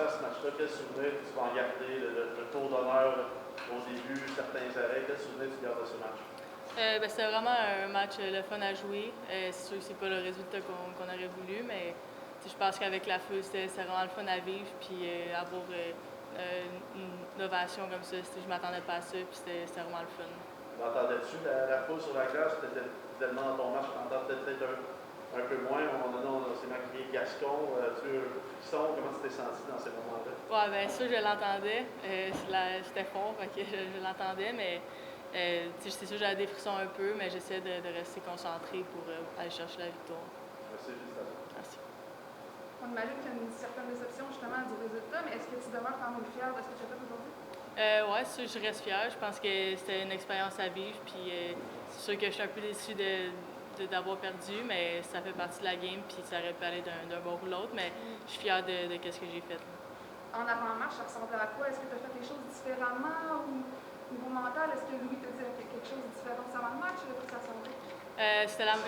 penser à ce match-là? Quel souvenir tu vas en garder? Le tour d'honneur au début, certains arrêts, quel souvenir tu gardes de ce match? C'était vraiment un match le fun à jouer. C'est sûr que c'est pas le résultat qu'on aurait voulu, mais je pense qu'avec la foule, c'était vraiment le fun à vivre. Puis avoir une ovation comme ça, je m'attendais pas à ça, puis c'était vraiment le fun. L'entendais-tu la foule sur la glace? Tu étais tellement dans ton match, tu entends peut-être un peu moins. À un moment donné, on s'est marqué Gascon. Tu as eu un frisson. Comment tu t'es senti dans ces moments-là? Ouais, bien sûr, je l'entendais. C'était fort, fait que je l'entendais, mais c'est sûr j'avais des frissons un peu, mais j'essaie de rester concentré pour aller chercher la victoire. Merci, félicitations. Merci. On imagine qu'il y a une certaine déception justement du résultat, mais est-ce que tu demeures quand même fier de ce que tu as fait aujourd'hui? Oui, c'est sûr, je reste fière. Je pense que c'était une expérience à vivre. Puis c'est sûr que je suis un peu déçue d'avoir perdu, mais ça fait partie de la game. Puis ça aurait pu aller d'un bord ou l'autre. Mais je suis fière de ce que j'ai fait. Là. En avant-match, ça ressemblait à quoi? Est-ce que tu as fait les choses différemment ou au niveau mental? Est-ce que Louis te dit quelque chose de différent avant le match? Ça ressemblait?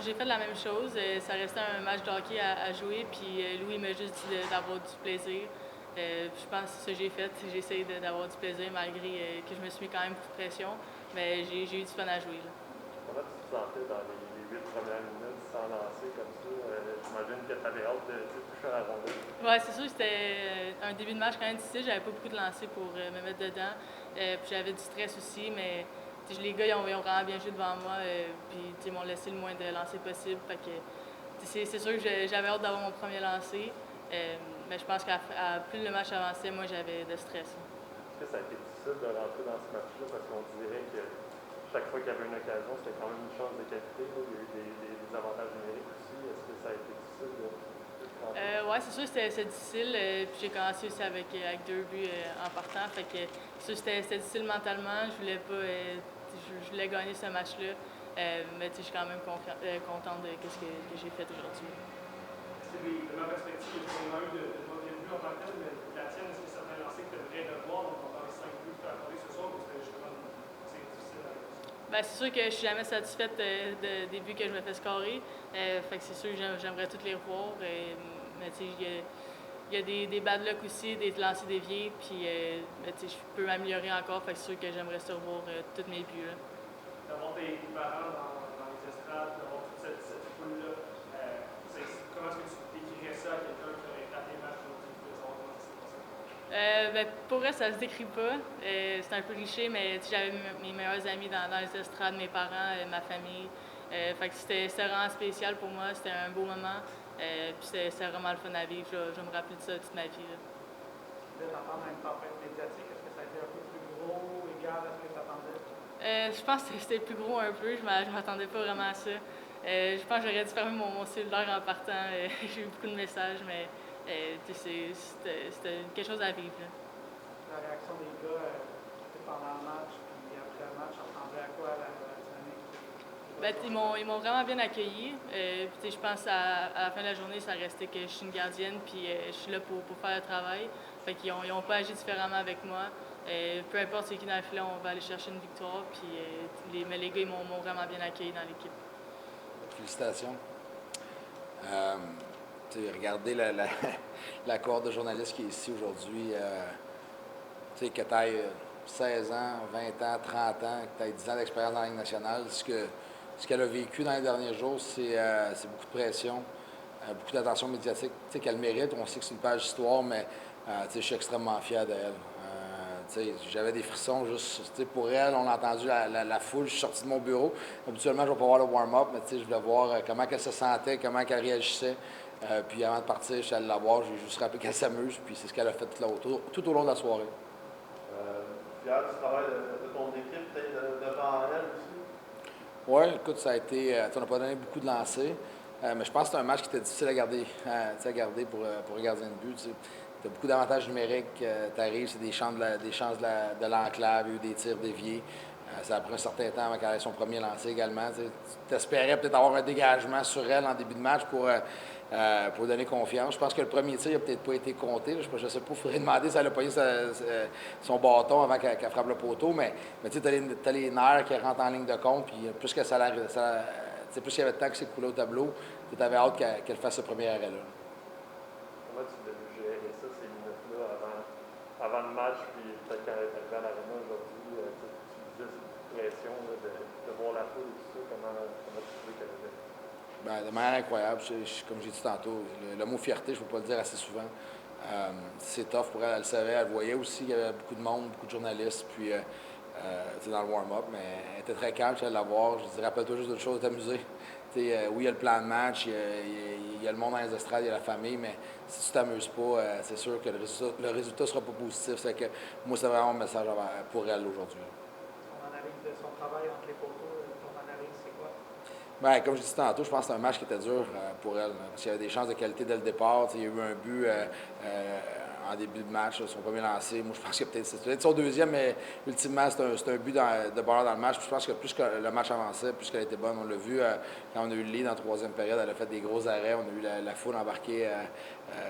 J'ai fait la même chose. Ça restait un match de hockey à jouer. Puis Louis m'a juste dit d'avoir du plaisir. Je pense que c'est ce que j'ai fait. J'ai essayé d'avoir du plaisir malgré que je me suis mis quand même beaucoup de pression. Mais j'ai eu du fun à jouer. Là. Comment tu te sentais dans les 8 premières minutes sans lancer comme ça? J'imagine que tu avais hâte de toucher à la rondelle. Oui, c'est sûr que c'était un début de match quand même difficile. J'avais pas beaucoup de lancers pour me mettre dedans. Puis j'avais du stress aussi, mais les gars ils ont vraiment bien joué devant moi. Puis ils m'ont laissé le moins de lancers possible. Fait que c'est sûr que j'avais hâte d'avoir mon premier lancer. Mais je pense qu'à plus le match avançait, moi j'avais de stress. Est-ce que ça a été difficile de rentrer dans ce match-là? Parce qu'on dirait que chaque fois qu'il y avait une occasion, c'était quand même une chance de qualité. Il y a eu des avantages numériques aussi. Est-ce que ça a été difficile de rentrer? Oui, c'est sûr que c'était difficile. Puis j'ai commencé aussi avec 2 buts en partant. Fait que c'est sûr que c'était difficile mentalement. Je voulais pas. Je voulais gagner ce match-là. Mais je suis quand même contente de ce que j'ai fait aujourd'hui. De ma perspective, on a eu de mauvais buts en tant que tel, mais la tienne, est-ce que ça t'a lancé que tu devrais devoir dans les 5 buts que tu as accordés ce soir, ou c'était justement c'est difficile à Bien, c'est sûr que je suis jamais satisfaite des buts que je me fais scorer. Fait que c'est sûr que j'aimerais toutes les revoir. Mais tu sais, il y a des bad luck aussi, des lancers déviés. Puis je peux m'améliorer encore. Fait que c'est sûr que j'aimerais se revoir tous mes buts. Là. d'avoir tes parents dans les estrades, d'avoir toute cette foule-là. Comment est-ce que tu décrirais ça à quelqu'un qui aurait raté le match aujourd'hui? Tu voulais savoir comment ça s'est passé? Pour vrai, ça se décrit pas. C'est un peu cliché, mais j'avais mes meilleurs amis dans les estrades, mes parents, ma famille. Fait que c'était vraiment spécial pour moi. C'était un beau moment. Puis c'était vraiment le fun à vivre. Je vais me rappeler de ça toute ma vie. Là. Tu viens d'entendre une tempête médiatique. Est-ce que ça a été un peu plus gros, égal à ce que tu attendais? Je pense que c'était plus gros un peu. Je m'attendais pas vraiment à ça. Je pense que j'aurais dû fermer mon cellulaire en partant. J'ai eu beaucoup de messages, mais c'était quelque chose à vivre. Là. La réaction des gars pendant le match et après le match, ça ressemblait à quoi la dynamique? Ils m'ont vraiment bien accueilli. Je pense à la fin de la journée, ça restait que je suis une gardienne puis je suis là pour faire le travail. Fait qu'ils ont pas agi différemment avec moi. Peu importe c'est qui dans le filet, on va aller chercher une victoire. Puis mais les gars, ils m'ont vraiment bien accueilli dans l'équipe. Félicitations. Regardez la cohorte de journalistes qui est ici aujourd'hui. Que tu aies 16 ans, 20 ans, 30 ans, que tu aies 10 ans d'expérience dans la Ligue nationale, ce qu'elle a vécu dans les derniers jours, c'est beaucoup de pression, beaucoup d'attention médiatique qu'elle mérite. On sait que c'est une page d'histoire, mais je suis extrêmement fier d'elle. J'avais des frissons juste pour elle. On a entendu la foule. Je suis sorti de mon bureau. Habituellement, je ne vais pas voir le warm-up, mais je voulais voir comment elle se sentait, comment elle réagissait. Puis avant de partir, je suis allé la voir. J'ai juste rappelé qu'elle s'amuse. Puis c'est ce qu'elle a fait tout au long de la soirée. Fier du travail de ton équipe, peut-être devant elle aussi? Oui, écoute, ça a été. On n'a pas donné beaucoup de lancers. Mais je pense que c'est un match qui était difficile à garder, pour un gardien de but. Tu as beaucoup d'avantages numériques. Tu arrives, c'est des chances de l'enclave, il y a eu des tirs déviés. Ça a pris un certain temps avant qu'elle ait son premier lancer également. Tu espérais peut-être avoir un dégagement sur elle en début de match pour donner confiance. Je pense que le premier tir n'a peut-être pas été compté. Je ne sais pas, il faudrait demander si elle a pogné son bâton avant qu'elle frappe le poteau. Mais tu as les nerfs qui rentrent en ligne de compte. Puis plus que plus il y avait de temps que c'est coulé au tableau, tu avais hâte qu'elle fasse ce premier arrêt-là. Comment tu devais gérer ça, ces minutes-là, avant de manière incroyable. Comme j'ai dit tantôt, le mot fierté, je ne peux pas le dire assez souvent. C'est tough pour elle, elle le savait, elle voyait aussi qu'il y avait beaucoup de monde, beaucoup de journalistes, puis dans le warm-up, mais elle était très calme, je la voir. Je disais, rappelle-toi juste d'autres choses, t'amuser. Oui, il y a le plan de match, il y a le monde dans les estrades, il y a la famille, mais si tu t'amuses pas, c'est sûr que le résultat ne sera pas positif. C'est que moi, c'est vraiment un message pour elle aujourd'hui. Son analyse de son travail entre les poteaux, ton analyse, c'est quoi? Bien, comme je disais tantôt, je pense que c'était un match qui était dur pour elle. Parce qu'il y avait des chances de qualité dès le départ. Il y a eu un but en début de match, son premier lancé. Moi, je pense que c'est peut-être son deuxième, mais ultimement, c'est un but de bonheur dans le match. Puis je pense que plus que le match avançait, plus qu'elle était bonne. On l'a vu quand on a eu le lead en troisième période. Elle a fait des gros arrêts. On a eu la foule embarquer,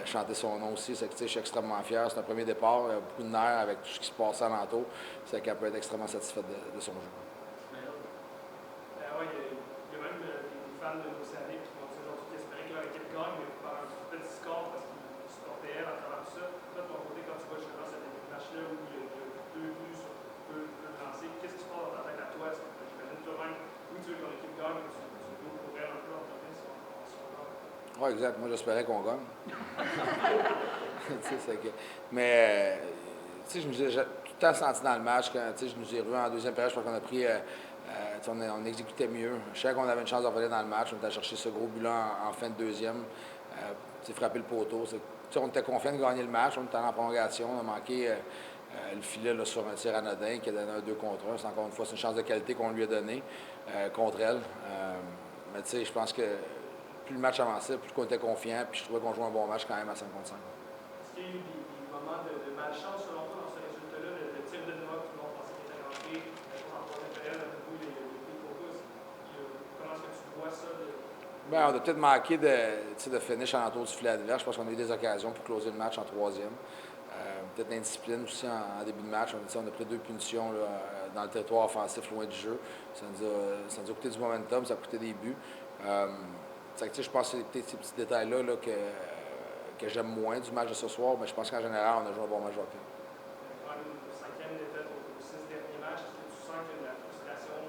chanter son nom aussi. C'est que, je suis extrêmement fier. C'est un premier départ, beaucoup de nerfs avec tout ce qui se passait alentour. C'est qu'elle peut être extrêmement satisfaite de son jeu. Oui, il y a même des fans de l'Océanique qui vont dire aujourd'hui qu'ils espéraient que leur équipe gagne, mais par un petit score parce qu'ils supportaient elle à travers tout ça. Toi, de ton côté, quand tu vois justement cette match-là où il y a 2 buts sur 2 lancés, qu'est-ce qui se passe dans ta tête à toi? Est-ce que tu imagines toi-même, oui, tu veux que ton équipe gagne, mais tu veux pour elle un peu en donné son gagne? Oui, exact. Moi, j'espérais qu'on gagne. Mais, je me suis tout le temps senti dans le match. Quand je nous ai revus en deuxième période, je crois qu'on a pris. On exécutait mieux. Je savais qu'on avait une chance de revenir dans le match. On était allé chercher ce gros but-là en fin de deuxième. Frapper le poteau. On était confiants de gagner le match. On était en prolongation. On a manqué le filet là, sur un tir anodin qui a donné un 2 contre 1. C'est encore une fois une chance de qualité qu'on lui a donnée contre elle. Mais je pense que plus le match avançait, plus on était confiant. Puis je trouvais qu'on jouait un bon match quand même à 5 contre 5. Est-ce qu'il y a eu des moments de malchance selon toi dans ce résultat-là? Le tir de Noah, tout le monde pensait qu'il était rentré. En troisième période, à nouveau, les poteaux. Comment est-ce que tu vois ça? Bien, on a peut-être manqué de finish en entour du filet adverse. Je pense qu'on a eu des occasions pour closer le match en troisième. Peut-être l'indiscipline aussi en début de match. On a pris 2 punitions là, dans le territoire offensif loin du jeu. Ça nous a coûté du momentum, ça a coûté des buts. Je pense que c'est peut-être ces petits détails-là là, que j'aime moins du match de ce soir, mais je pense qu'en général, on a joué un bon match de hockey. Une 5e défaite aux 6 derniers matchs, est-ce que tu sens qu'il y a de la frustration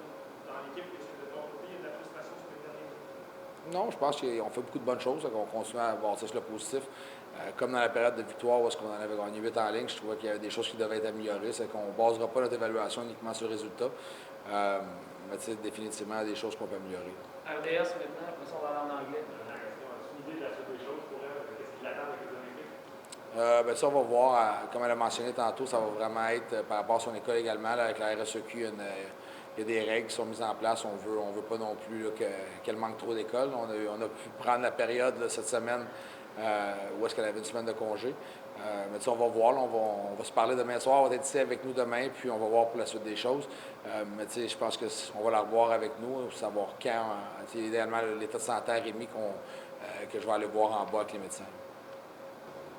dans l'équipe? Est-ce que de ton côté, il y a de la frustration sur les derniers matchs? Non, je pense qu'on fait beaucoup de bonnes choses, qu'on continue à bâtir le positif. Comme dans la période de victoire où on en avait gagné 8 en ligne, je trouvais qu'il y avait des choses qui devaient être améliorées. C'est qu'on ne basera pas notre évaluation uniquement sur le résultat. Mais définitivement, il y a des choses qu'on peut améliorer. RDS maintenant, après ça, on va aller en anglais. As-tu une idée de la suite des choses pour elle? Qu'est-ce qu'il attend avec les Olympiques? Ça, on va voir, comme elle a mentionné tantôt, ça va vraiment être par rapport à son école également. Là, avec la RSEQ, il y a des règles qui sont mises en place. On veut pas non plus qu'elle manque trop d'école. On a pu prendre la période là, cette semaine où est-ce qu'elle avait une semaine de congé. Mais on va voir, là, on va se parler demain soir, on va être ici avec nous demain, puis on va voir pour la suite des choses. Mais je pense qu'on va la revoir avec nous, pour savoir quand, idéalement, l'état de santé à Rémi que je vais aller voir en bas avec les médecins.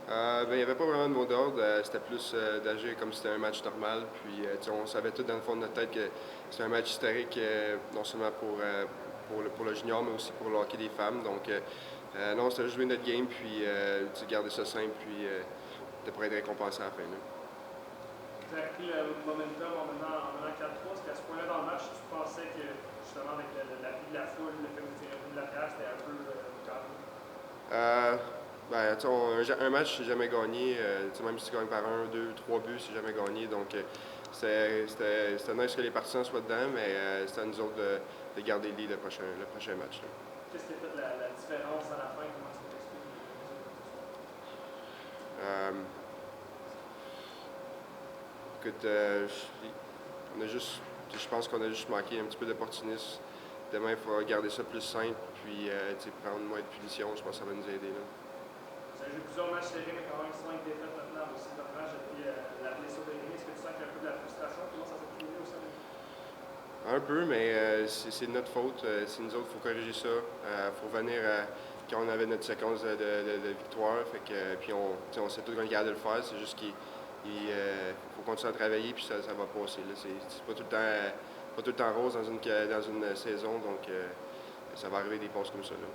Il n'y avait pas vraiment de mot d'ordre. C'était plus d'agir comme si c'était un match normal. Puis on savait tout dans le fond de notre tête que c'était un match historique, non seulement pour le junior, mais aussi pour le hockey des femmes. Donc, non, c'était juste jouer notre game, puis garder ça simple, puis de pouvoir être récompensé à la fin. Là. Tu as pris le momentum en menant 4-3. Est-ce qu'à ce point-là dans le match, tu pensais que justement avec l'appui de la foule, le fait que vous tirez de la terre, c'était un peu calme? Un match, c'est jamais gagné. Même si tu gagnes par 1, 2, 3 buts, c'est jamais gagné. Donc, c'était nice que les partisans soient dedans, mais c'était à nous autres de garder le lead le prochain match. Là. Qu'est-ce qui a fait la différence à la fin? Comment est-ce que tu expliques? Écoute, je pense qu'on a juste manqué un petit peu d'opportunisme. Demain, il faudra garder ça plus simple, puis prendre moins de punitions. Je pense que ça va nous aider. Là. Vous avez joué plusieurs matchs serrés, mais quand même 5 défaites maintenant aussi. Votre match depuis la blessure de Rémi, est-ce que tu sens qu'il y a un peu de la frustration? Comment ça s'est trouvé au sein de Un peu, mais c'est notre faute. C'est nous autres, il faut corriger ça. Il faut venir quand on avait notre séquence de victoire. Puis on sait tous qu'on est capable de le faire. C'est juste qu'il faut continuer à travailler, puis ça va passer. Là. C'est pas tout le temps rose dans une saison, donc ça va arriver des pauses comme ça. Là.